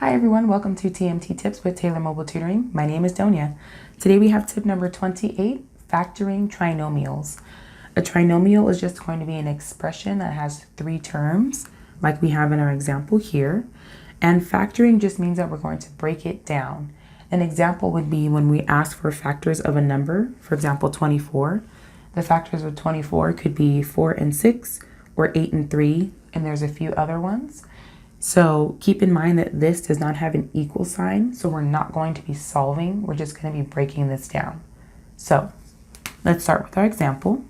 Hi everyone, welcome to TMT Tips with Taylor Mobile Tutoring. My name is Donia. Today we have tip number 28, factoring trinomials. A trinomial is just going to be an expression that has three terms, like we have in our example here. And factoring just means that we're going to break it down. An example would be when we ask for factors of a number, for example, 24. The factors of 24 could be 4 and 6, or 8 and 3, and there's a few other ones. So keep in mind that this does not have an equal sign, so we're not going to be solving, we're just going to be breaking this down. So let's start with our example.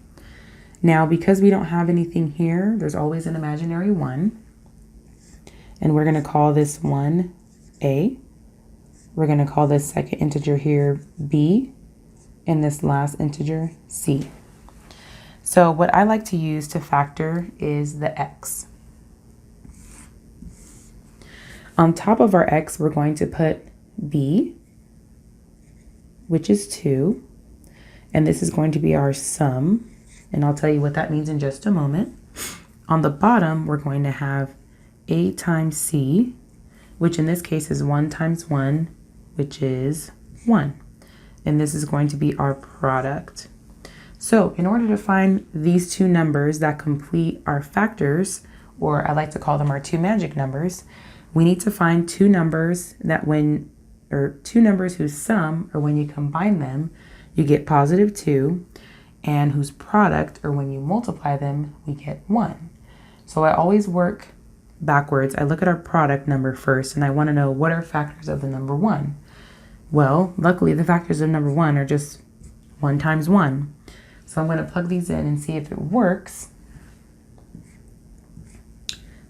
Now, because we don't have anything here, there's always an imaginary 1. And we're going to call this one A. We're going to call this second integer here B, and this last integer C. So what I like to use to factor is the X. On top of our X, we're going to put B, which is 2, and this is going to be our sum, and I'll tell you what that means in just a moment. On the bottom, we're going to have A times C, which in this case is 1 times 1, which is 1, and this is going to be our product. So in order to find these two numbers that complete our factors, or I like to call them our two magic numbers, we need to find two numbers whose sum, or when you combine them, you get positive 2, and whose product, or when you multiply them, we get 1. So I always work backwards. I look at our product number first, and I want to know what are factors of the number 1. Well, luckily the factors of number 1 are just 1 times 1. So I'm going to plug these in and see if it works.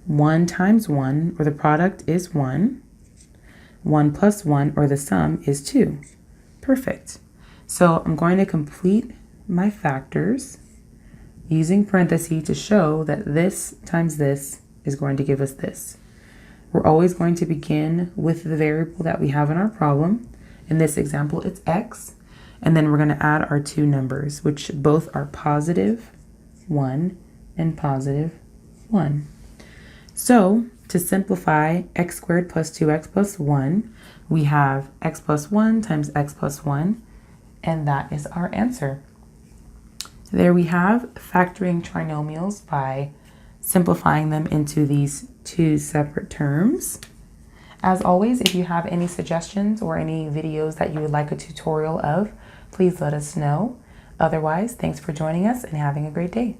1 times 1, or the product, is 1. 1 plus 1, or the sum, is 2. Perfect. So I'm going to complete my factors using parentheses to show that this times this is going to give us this. We're always going to begin with the variable that we have in our problem. In this example, it's X. And then we're going to add our two numbers, which both are positive 1 and positive 1. So to simplify x squared plus 2x plus 1, we have x plus 1 times x plus 1, and that is our answer. There we have factoring trinomials by simplifying them into these two separate terms. As always, if you have any suggestions or any videos that you would like a tutorial of, please let us know. Otherwise, thanks for joining us and having a great day.